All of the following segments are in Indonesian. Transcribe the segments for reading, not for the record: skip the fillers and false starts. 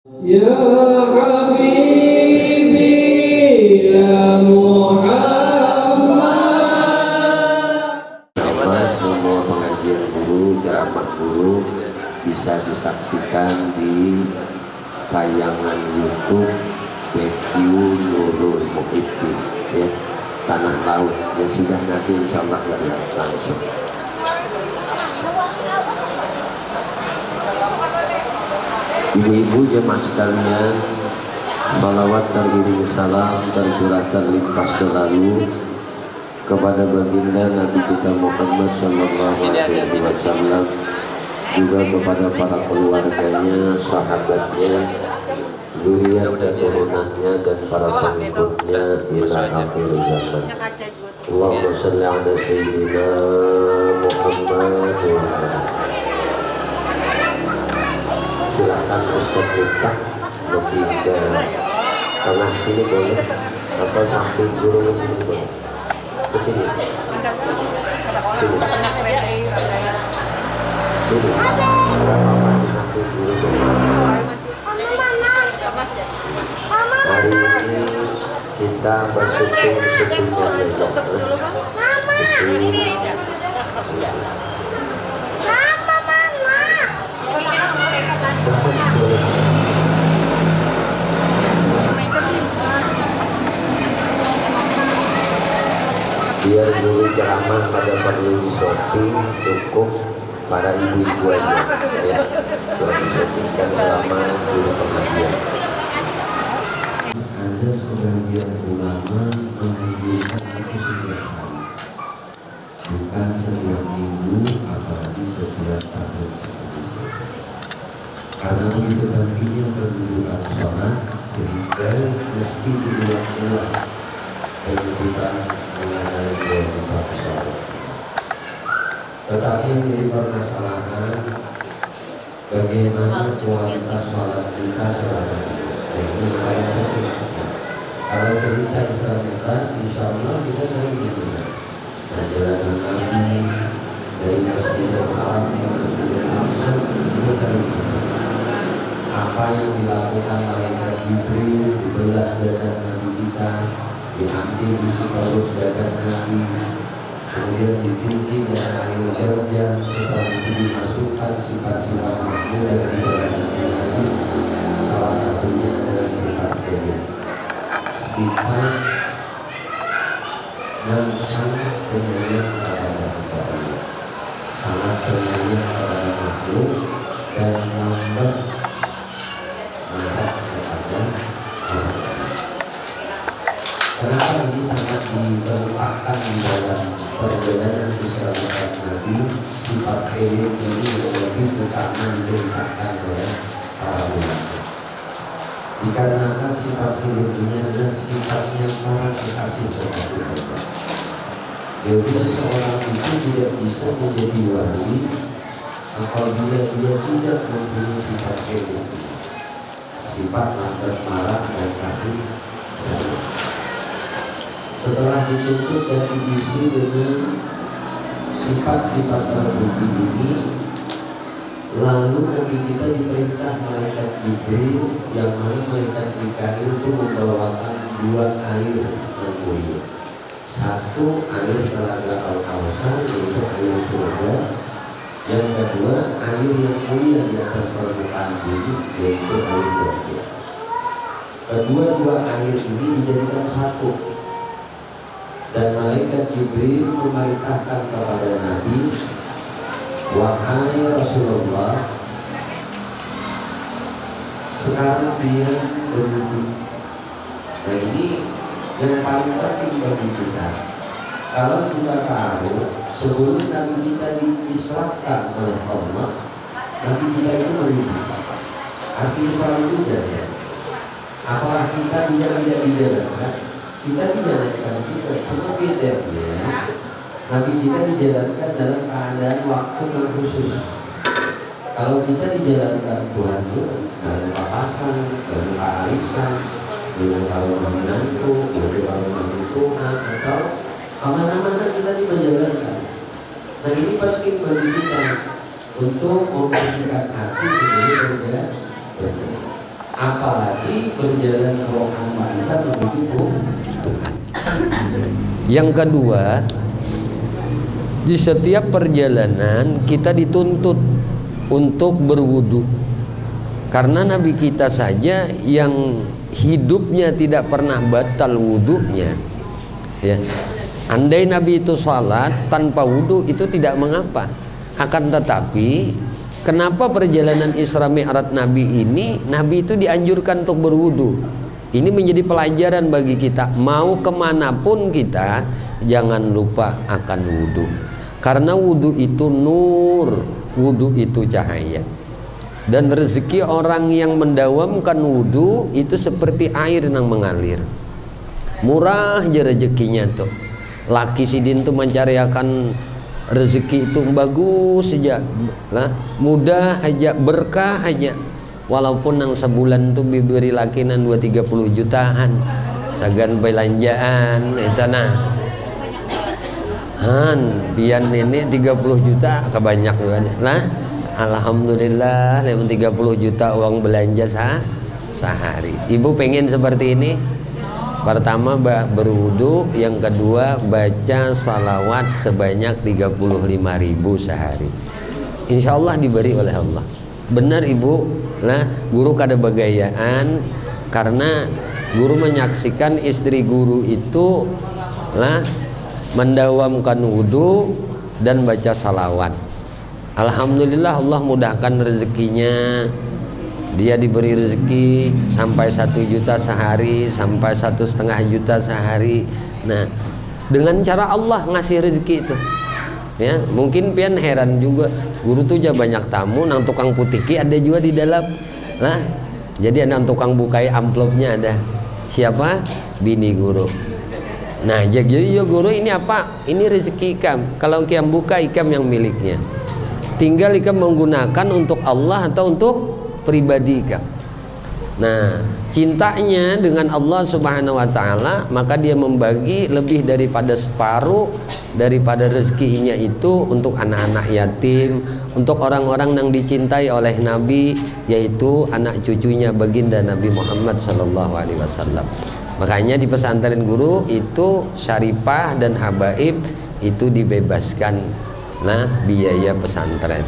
Ya Habibi ya Muhammad. Semua pengajian guru, ceramah guru bisa disaksikan di tayangan YouTube BQ Nurul Muhyiddin ya, Tanah Laut ya, sudah nanti insya Allah langsung. Ibu-ibu jemaah sekalian, salawat teriring salam tercurahkan limpah selalu kepada baginda Nabi kita Muhammad Sallallahu Alaihi Wasallam, juga kepada para keluarganya, sahabatnya, zuriat dan turunannya, dan para pengikutnya ila akhir zaman. Allahumma shalli ala sayyidina Muhammad. Silakan Ustaz Miftah lebih ke tengah sini boleh, atau samping guru sini boleh, ke sini, sini, samping guru boleh. Hari ini kita bersyukur biar guru ceramah pada perlu disorting, cukup para ibu-ibu aja ya, disortingkan selama guru pengajian. Ada sebagian ulama menganjurkan itu setiap hari, bukan setiap minggu, apalagi sebulan tahun seperti itu. Karena begitu pentingnya kedudukan sholat, sehingga mesti diulang-ulang penyebutan mengenai kewajiban sholat. Tetapi yang jadi permasalahan, bagaimana kualitas sholat kita selama ini. Ini paling penting. Kalau cerita istimewa, insya Allah kita sering didengar. Perjalanan Nabi dari Masjidil Haram ke Masjidil Aqsa, kita sering didengar. Apa yang dilakukan malaikat Jibril, dibelah dada Nabi kita, diambil isi perut dada Nabi, kemudian dicuci dengan air deterjen, setelah itu dimasukkan sifat-sifat makmur dan perjalanan Nabi. Salah satunya adalah sifat kebaikan, sifat yang sangat penyayang kepada Allah, sangat penyayang kepada makhluk, dan lambat marah kepada Allah. Kenapa ini sangat dikemukakan di dalam perjalanan keselamatan Nabi? Sifat kebaikan ini lebih utama diceritakan oleh para ulama. Dikarenakan sifat hidup ini adalah sifat yang sangat dikasih kepada Allah. Jadi seseorang itu tidak bisa menjadi wali apabila dia tidak mempunyai sifat hidup, sifat lambat marah dan kasih sayang. Setelah dituntut dan diisi dengan sifat-sifat terpuji ini, lalu Nabi kita diperintah malaikat Jibril, yang mana malaikat Mikail itu membawakan dua air yang mulia. Satu air telaga Al-Kautsar, yaitu air surga. Yang kedua air yang mulia di atas permukaan bumi, yaitu air surga. Kedua-dua air ini dijadikan satu, dan malaikat Jibril memerintahkan kepada Nabi, wahai Rasulullah, sekarang dia berduduk. Nah ini yang paling penting bagi kita. Kalau kita tahu sebelum Nabi kita diislamkan oleh Allah, Nabi kita itu berduduk. Arti Islam itu jalan. Apakah kita tidak dijalankan? Kita dijalankan juga, cuma bedanya Nabi kita dijalankan dalam keadaan waktu yang khusus. Kalau kita dijalankan Tuhan itu baru papasan, baru arisan, baru kalau menantu, baru kalau menentukan, atau kemana-mana kita dijalankan. Nah ini penting bagi kita untuk membersihkan hati sebelum bekerja. apalagi perjalanan rohani kita menuju Tuhan. Yang kedua, di setiap perjalanan kita dituntut untuk berwudu. Karena Nabi kita saja yang hidupnya tidak pernah batal wudunya, ya. Andai Nabi itu salat tanpa wudu itu tidak mengapa. Akan tetapi kenapa perjalanan Isra Mi'raj Nabi ini, Nabi itu dianjurkan untuk berwudu. Ini menjadi pelajaran bagi kita. Mau kemanapun kita, jangan lupa akan wudu. Karena wudu itu nur, wudu itu cahaya. Dan rezeki orang yang mendawamkan wudu itu seperti air yang mengalir. Murah aja rezekinya tuh. Laki sidin tuh mencariakan rezeki itu bagus saja lah, mudah aja, berkah aja. Walaupun yang sebulan tuh diberi lakinan 2-30 jutaan sagan belanjaan itu nah pian ini 30 juta kebanyak lah. Alhamdulillah 30 juta uang belanja sehari. Ibu pengen seperti ini? Pertama berwudu, yang kedua baca salawat sebanyak 35.000 sehari. Insya Allah diberi oleh Allah. Benar ibu, nah guru kada bagayaan karena guru menyaksikan istri guru itu lah mendawamkan wudu dan baca salawat. Alhamdulillah Allah mudahkan rezekinya. Dia diberi rezeki sampai 1 juta sehari, sampai 1,5 juta sehari. Nah, dengan cara Allah ngasih rezeki itu, ya mungkin pian heran juga. Guru tuh aja banyak tamu, nang tukang putiki ada juga di dalam. Nah, jadi nang tukang bukai amplopnya ada. Siapa? Bini guru. Nah, jadi ya guru ini apa? Ini rezeki ikam. Kalau ikam buka, ikam yang miliknya. Tinggal ikam menggunakan untuk Allah atau untuk pribadi ikam. Nah, cintanya dengan Allah Subhanahu wa taala, maka dia membagi lebih daripada separuh daripada rezekinya itu untuk anak-anak yatim, untuk orang-orang yang dicintai oleh Nabi, yaitu anak cucunya baginda Nabi Muhammad sallallahu alaihi wasallam. Makanya di pesantren guru itu syaripah dan habaib itu dibebaskan nah biaya pesantren.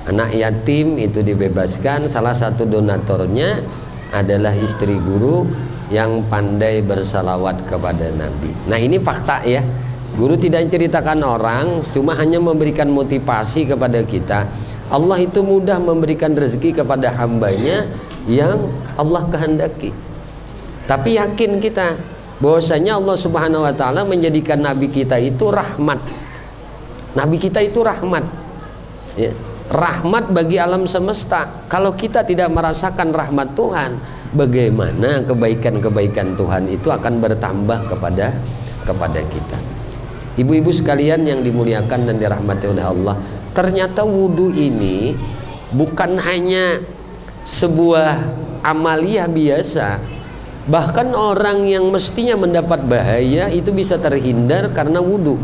Anak yatim itu dibebaskan. Salah satu donaturnya adalah istri guru yang pandai bersalawat kepada Nabi. Nah ini fakta ya. Guru tidak ceritakan orang, cuma hanya memberikan motivasi kepada kita. Allah itu mudah memberikan rezeki kepada hambanya yang Allah kehendaki. Tapi yakin kita bahwasanya Allah Subhanahu wa taala menjadikan Nabi kita itu rahmat. Nabi kita itu rahmat. Ya. Rahmat bagi alam semesta. Kalau kita tidak merasakan rahmat Tuhan, bagaimana kebaikan-kebaikan Tuhan itu akan bertambah kepada kita. Ibu-ibu sekalian yang dimuliakan dan dirahmati oleh Allah, ternyata wudu ini bukan hanya sebuah amaliyah biasa. Bahkan orang yang mestinya mendapat bahaya itu bisa terhindar karena wudu.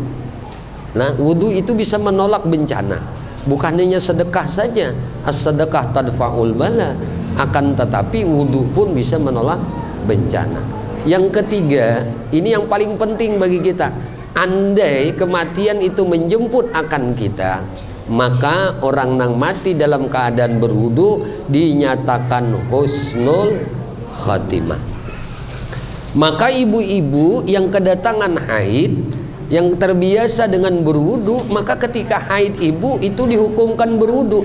Nah, wudu itu bisa menolak bencana. Bukan hanya sedekah saja, as-sedekah tadfa'ul bala, akan tetapi wudu pun bisa menolak bencana. Yang ketiga, ini yang paling penting bagi kita. Andai kematian itu menjemput akan kita, maka orang yang mati dalam keadaan berwudu dinyatakan husnul khatimah. Maka ibu-ibu yang kedatangan haid, yang terbiasa dengan berwudu, maka ketika haid ibu itu dihukumkan berwudu.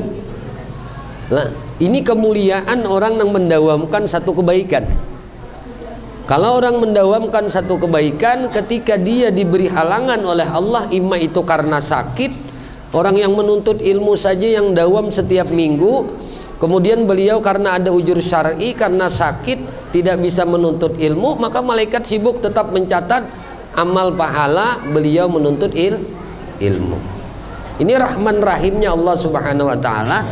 Nah, ini kemuliaan orang yang mendawamkan satu kebaikan. Kalau orang mendawamkan satu kebaikan, ketika dia diberi halangan oleh Allah, imma itu karena sakit. Orang yang menuntut ilmu saja yang dawam setiap minggu, kemudian beliau karena ada ujur syar'i, karena sakit tidak bisa menuntut ilmu, maka malaikat sibuk tetap mencatat amal pahala beliau menuntut ilmu. Ini rahman rahimnya Allah Subhanahu wa taala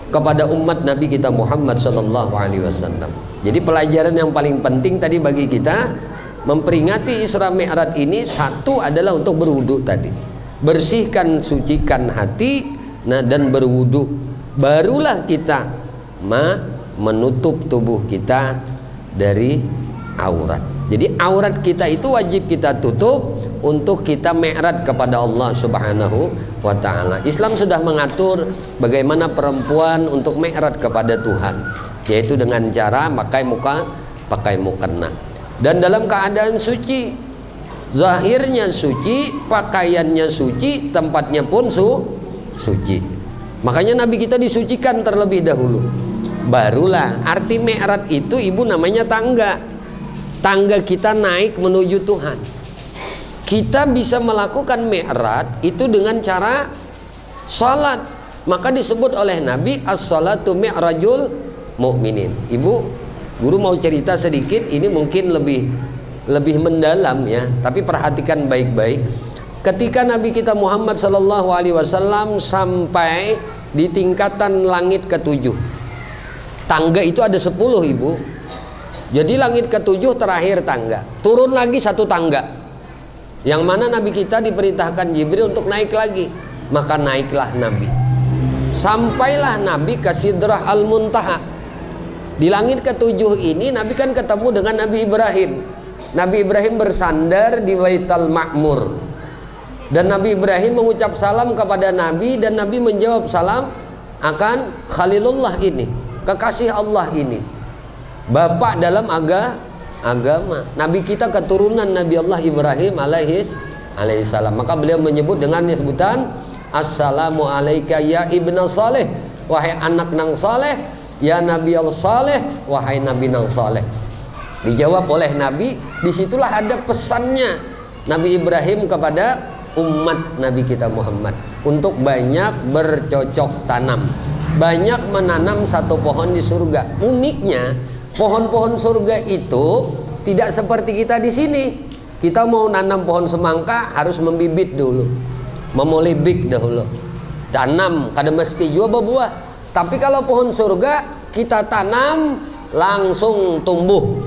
kepada umat Nabi kita Muhammad sallallahu alaihi wasallam. Jadi pelajaran yang paling penting tadi bagi kita memperingati Isra Mi'raj ini, satu adalah untuk berwudu tadi. Bersihkan, sucikan hati, nah dan berwudu. Barulah kita menutup tubuh kita dari aurat. Jadi aurat kita itu wajib kita tutup untuk kita mi'raj kepada Allah Subhanahu wa ta'ala. Islam sudah mengatur bagaimana perempuan untuk mi'raj kepada Tuhan, yaitu dengan cara pakai mukena dan dalam keadaan suci, zahirnya suci, pakaiannya suci, tempatnya pun suci. Makanya Nabi kita disucikan terlebih dahulu. Barulah arti mi'raj itu ibu namanya tangga. Tangga kita naik menuju Tuhan. Kita bisa melakukan mi'raj itu dengan cara salat. Maka disebut oleh Nabi as-salatu mi'rajul mu'minin. Ibu, guru mau cerita sedikit, ini mungkin lebih mendalam ya, tapi perhatikan baik-baik. Ketika Nabi kita Muhammad sallallahu alaihi wasallam sampai di tingkatan langit ke-7. Tangga itu ada 10, Ibu. Jadi langit ke-7 terakhir tangga. Turun lagi satu tangga. Yang mana Nabi kita diperintahkan Jibril untuk naik lagi. Maka naiklah Nabi. Sampailah Nabi ke Sidrah Al-Muntaha. Di langit ke-7 ini Nabi kan ketemu dengan Nabi Ibrahim. Nabi Ibrahim bersandar di Baitul Ma'mur. Dan Nabi Ibrahim mengucap salam kepada Nabi, dan Nabi menjawab salam akan Khalilullah ini, kekasih Allah ini, bapak dalam agama. Nabi kita keturunan Nabi Allah Ibrahim alaihissalam. Maka beliau menyebut dengan sebutan Assalamu alayka ya ibna saleh, wahai anak nang saleh, ya Nabi al saleh, wahai Nabi nang saleh. Dijawab oleh Nabi, disitulah ada pesannya Nabi Ibrahim kepada umat Nabi kita Muhammad untuk banyak bercocok tanam, banyak menanam satu pohon di surga. Uniknya pohon-pohon surga itu tidak seperti kita di sini. Kita mau nanam pohon semangka harus membibit dulu, memolibik dahulu, tanam kada mesti jua berbuah. Tapi kalau pohon surga kita tanam langsung tumbuh,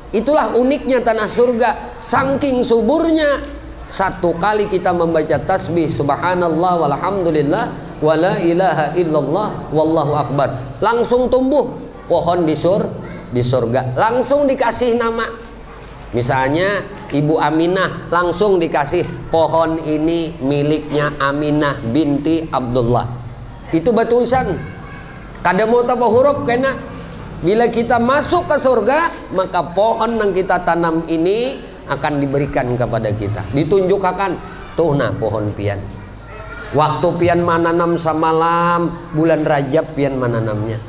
Itulah uniknya tanah surga. Saking suburnya, satu kali kita membaca tasbih subhanallah walhamdulillah wala ilaha illallah wallahu akbar, langsung tumbuh pohon di surga. Langsung dikasih nama. Misalnya Ibu Aminah, langsung dikasih pohon ini miliknya Aminah binti Abdullah. Itu batusan. Kada mau tambah huruf kena. Bila kita masuk ke surga, maka pohon yang kita tanam ini akan diberikan kepada kita. Ditunjukkan, tuh nah pohon pian. Waktu pian mananam samalam, bulan Rajab pian mananamnya.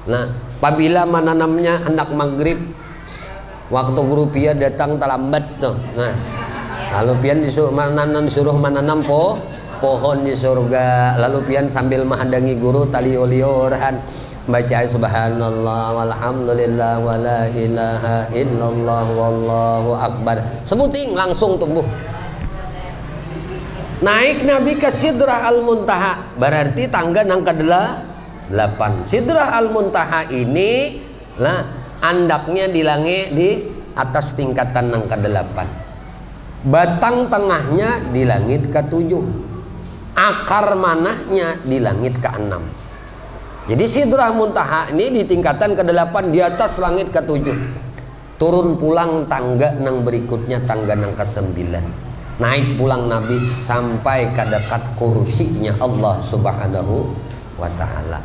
Nah, apabila mananamnya hendak maghrib, waktu guru pian datang terlambat tuh. Nah, lalu pian disuruh menanam pohon di surga. Lalu pian sambil menghadangi guru taliolioran baca subhanallah walhamdulillah wala ilaha illallah wallahu akbar, sebuting langsung tumbuh. Naik Nabi ke Sidrah Al-Muntaha, berarti tangga nang ke-8. Sidrah Al-Muntaha ini lah andaknya di langit di atas tingkatan nang ke-8. Batang tengahnya di langit ke-7. Akar manahnya di langit ke-6. Jadi Sidrah Muntaha ini di tingkatan ke-8 di atas langit ke-7. Turun pulang tangga nang berikutnya, tangga nang ke-9. Naik pulang Nabi sampai ke dekat kursinya Allah Subhanahu wa ta'ala.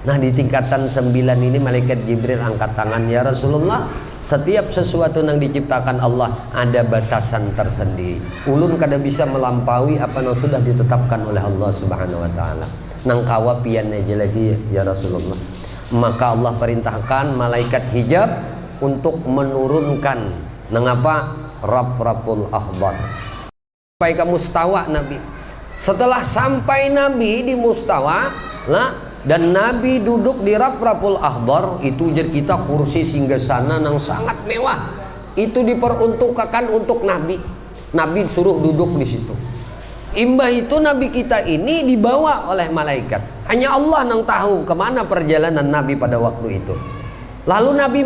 Nah, di tingkatan 9 ini malaikat Jibril angkat tangan, ya Rasulullah, setiap sesuatu yang diciptakan Allah ada batasan tersendiri. Ulun kada bisa melampaui apa yang sudah ditetapkan oleh Allah Subhanahu wa ta'ala. Nang kawa pian aja lagi ya Rasulullah. Maka Allah perintahkan malaikat hijab untuk menurunkan nangapa rafraful akhdar sampai ke mustawa Nabi. Setelah sampai Nabi di mustawa lah, dan Nabi duduk di rafraful akhdar, itu jadi kita kursi singgasana yang sangat mewah. Itu diperuntukkan untuk Nabi. Nabi suruh duduk di situ. Imbah itu Nabi kita ini dibawa oleh malaikat. Hanya Allah yang tahu kemana perjalanan Nabi pada waktu itu. Lalu Nabi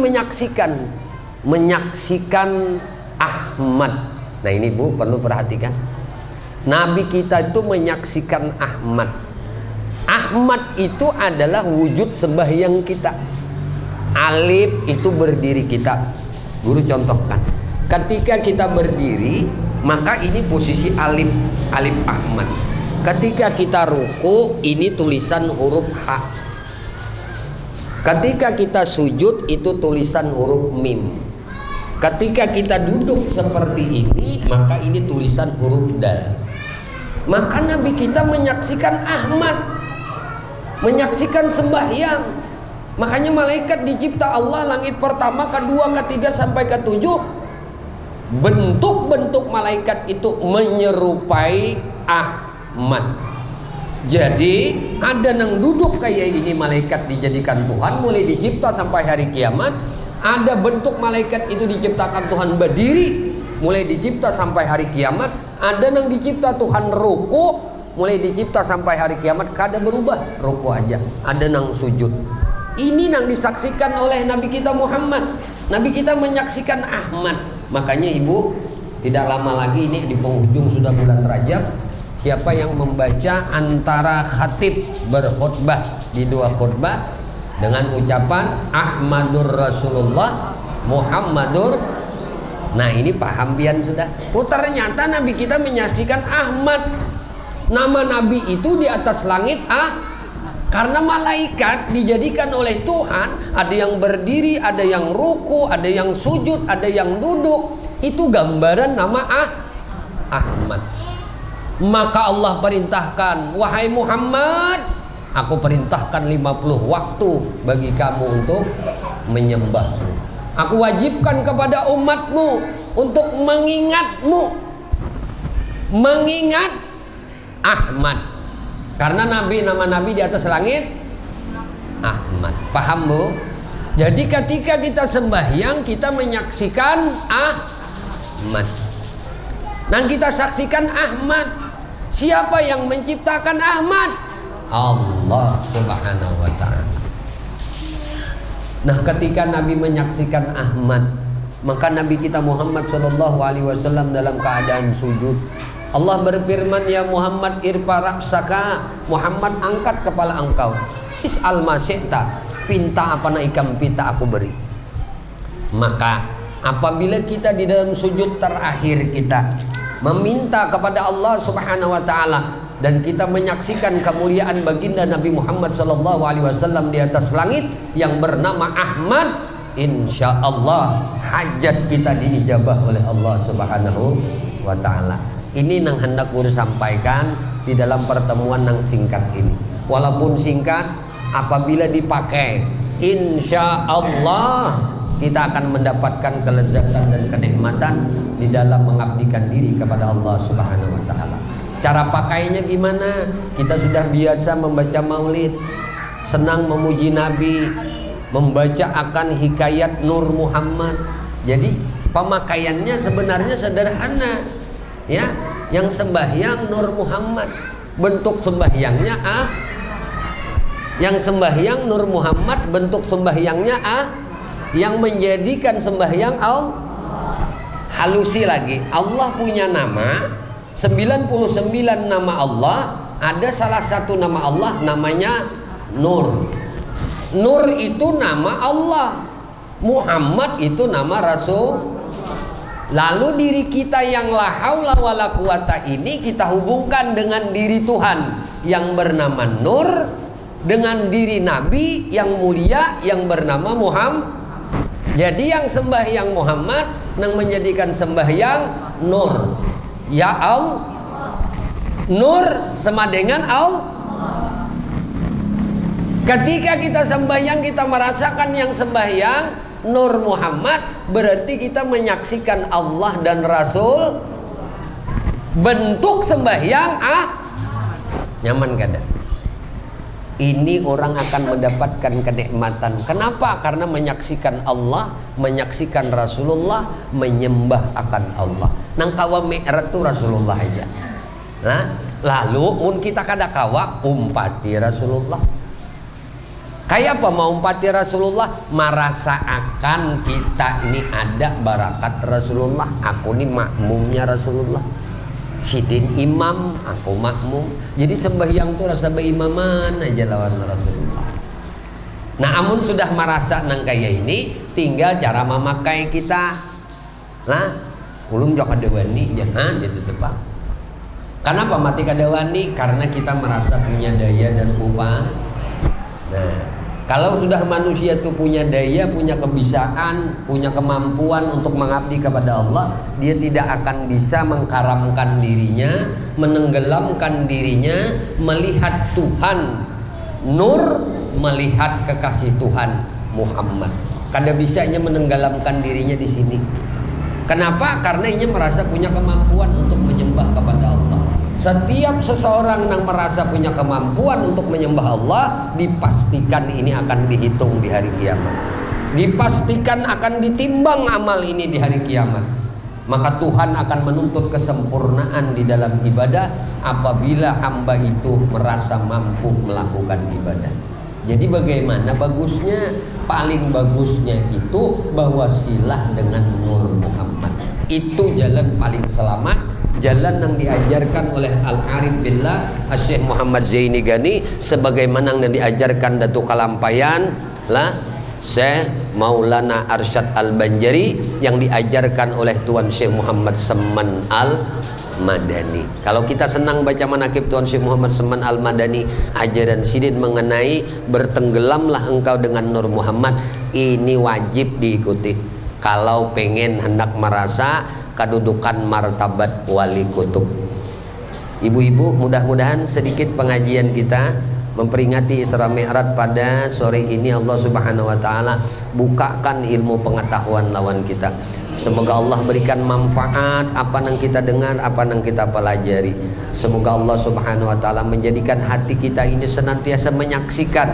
menyaksikan Ahmad. Nah ini Bu perlu perhatikan. Nabi kita itu menyaksikan Ahmad. Ahmad itu adalah wujud sembahyang kita. Alif itu berdiri kita. Guru contohkan, ketika kita berdiri, maka ini posisi alif, alif Ahmad. Ketika kita ruku, ini tulisan huruf H. Ketika kita sujud, itu tulisan huruf mim. Ketika kita duduk seperti ini, maka ini tulisan huruf dal. Maka Nabi kita menyaksikan Ahmad, menyaksikan sembahyang. Makanya malaikat dicipta Allah langit pertama, kedua, ketiga sampai ketujuh. Bentuk-bentuk malaikat itu menyerupai Ahmad. Jadi ada yang duduk kayak ini malaikat dijadikan Tuhan mulai dicipta sampai hari kiamat. Ada bentuk malaikat itu diciptakan Tuhan berdiri mulai dicipta sampai hari kiamat. Ada yang dicipta Tuhan ruku mulai dicipta sampai hari kiamat. Kada berubah, ruku aja. Ada yang sujud. Ini yang disaksikan oleh Nabi kita Muhammad. Nabi kita menyaksikan Ahmad. Makanya ibu, tidak lama lagi ini di penghujung sudah bulan Rajab. Siapa yang membaca antara khatib berkhutbah di dua khutbah dengan ucapan Ahmadur Rasulullah Muhammadur, nah ini paham pian sudah. Oh ternyata Nabi kita menyaksikan Ahmad. Nama Nabi itu di atas langit karena malaikat dijadikan oleh Tuhan. Ada yang berdiri, ada yang ruku, ada yang sujud, ada yang duduk. Itu gambaran nama Ahmad. Maka Allah perintahkan, wahai Muhammad, aku perintahkan 50 waktu bagi kamu untuk menyembahku. Aku wajibkan kepada umatmu untuk mengingatmu, mengingat Ahmad. Karena nama Nabi di atas langit Ahmad. Paham bu? Jadi ketika kita sembahyang, kita menyaksikan Ahmad. Dan kita saksikan Ahmad. Siapa yang menciptakan Ahmad? Allah Subhanahu wa ta'ala. Nah, ketika Nabi menyaksikan Ahmad, maka Nabi kita Muhammad sallallahu alaihi wasallam dalam keadaan sujud. Allah berfirman, ya Muhammad irfa ra'saka, Muhammad angkat kepala engkau. Is'al ma syi'ta, pinta apa nak ikam pinta aku beri. Maka apabila kita di dalam sujud terakhir kita meminta kepada Allah Subhanahu wa ta'ala dan kita menyaksikan kemuliaan baginda Nabi Muhammad sallallahu alaihi wasallam di atas langit yang bernama Ahmad, insya Allah hajat kita diijabah oleh Allah Subhanahu wa ta'ala. Ini yang hendak guru sampaikan di dalam pertemuan yang singkat ini. Walaupun singkat, apabila dipakai, insya Allah kita akan mendapatkan kelezatan dan kenikmatan di dalam mengabdikan diri kepada Allah Subhanahu wa ta'ala. Cara pakainya gimana? Kita sudah biasa membaca maulid, senang memuji Nabi, membaca akan hikayat Nur Muhammad. Jadi pemakaiannya sebenarnya sederhana. Ya, yang sembahyang Nur Muhammad. Bentuk sembahyangnya yang sembahyang Nur Muhammad, bentuk sembahyangnya yang menjadikan sembahyang halusi lagi. Allah punya nama 99 nama Allah. Ada salah satu nama Allah namanya Nur. Nur itu nama Allah, Muhammad itu nama Rasul. Lalu diri kita yang la haula wala quwata ini kita hubungkan dengan diri Tuhan yang bernama Nur, dengan diri Nabi yang mulia yang bernama Muhammad. Jadi yang sembahyang Muhammad yang menjadikan sembahyang Nur. Ya Allah, Nur sama dengan Allah. Ketika kita sembahyang, kita merasakan yang sembahyang Nur Muhammad, berarti kita menyaksikan Allah dan Rasul. Bentuk sembahyang nyaman kada? Ini orang akan mendapatkan kenikmatan. Kenapa? Karena menyaksikan Allah, menyaksikan Rasulullah, menyembah akan Allah. Nang kawa mi'raj itu Rasulullah aja. Nah, lalu mun kita kada kawa umpati Rasulullah. Kayak apa mau umpati Rasulullah? Merasakan kita ini ada barakat Rasulullah. Aku ini makmumnya Rasulullah. Sidin imam, aku makmum. Jadi sembahyang tuh rasa beimaman aja lawan Rasulullah. Nah, amun sudah merasa nang kaya ini, tinggal cara memakai kita. Nah, ulum jok kadewani jangan itu tepak. Kenapa mati kadewani? Karena kita merasa punya daya dan upah. Nah, kalau sudah manusia itu punya daya, punya kebiasaan, punya kemampuan untuk mengabdi kepada Allah, dia tidak akan bisa mengkaramkan dirinya, menenggelamkan dirinya, melihat Tuhan nur, melihat kekasih Tuhan Muhammad. Kada bisanya menenggelamkan dirinya di sini. Kenapa? Karena ia merasa punya kemampuan untuk menyembah kepada Allah. Setiap seseorang yang merasa punya kemampuan untuk menyembah Allah, dipastikan ini akan dihitung di hari kiamat. Dipastikan akan ditimbang amal ini di hari kiamat. Maka Tuhan akan menuntut kesempurnaan di dalam ibadah apabila hamba itu merasa mampu melakukan ibadah. Jadi bagaimana bagusnya? Paling bagusnya itu bahwa silah dengan Nur Muhammad. Itu jalan paling selamat, jalan yang diajarkan oleh Al-Arif Billah Syekh Muhammad Zaini Gani, sebagaimana yang diajarkan Datuk Kalampayan lah Syekh Maulana Arsyad Al-Banjari, yang diajarkan oleh Tuan Syekh Muhammad Seman Al-Madani. Kalau kita senang baca manakib Tuan Syekh Muhammad Seman Al-Madani, ajaran sidin mengenai bertenggelamlah engkau dengan Nur Muhammad, ini wajib diikuti kalau pengen hendak merasa kedudukan martabat wali kutub. Ibu-ibu, mudah-mudahan sedikit pengajian kita memperingati Isra Mi'raj pada sore ini Allah Subhanahu wa taala bukakan ilmu pengetahuan lawan kita. Semoga Allah berikan manfaat apa yang kita dengar, apa yang kita pelajari. Semoga Allah Subhanahu wa taala menjadikan hati kita ini senantiasa menyaksikan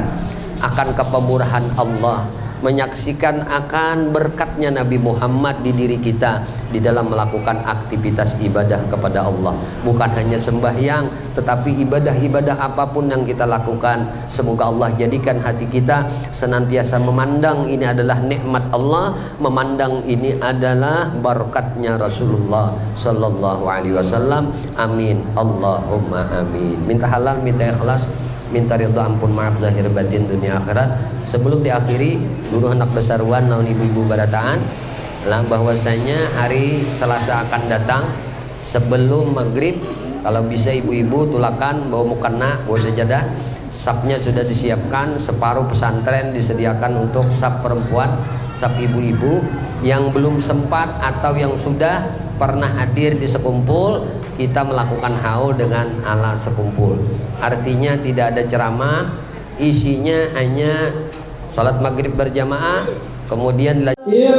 akan kepemurahan Allah, menyaksikan akan berkatnya Nabi Muhammad di diri kita di dalam melakukan aktivitas ibadah kepada Allah. Bukan hanya sembahyang, tetapi ibadah-ibadah apapun yang kita lakukan, semoga Allah jadikan hati kita senantiasa memandang ini adalah nikmat Allah, memandang ini adalah barakatnya Rasulullah sallallahu alaihi wasallam. Amin, Allahumma amin. Minta halal, minta ikhlas, minta ridha, ampun, maaf lahir batin dunia akhirat. Sebelum diakhiri, guru anak besaruan naun ibu-ibu barataan lah bahwasanya hari Selasa akan datang sebelum maghrib, kalau bisa ibu-ibu tulakan bawa mukena, bawa sajadah, sapnya sudah disiapkan, separuh pesantren disediakan untuk sap perempuan, sap ibu-ibu yang belum sempat atau yang sudah pernah hadir di sekumpul, kita melakukan haul dengan ala sekumpul. Artinya tidak ada ceramah, isinya hanya salat maghrib berjamaah, kemudian Ya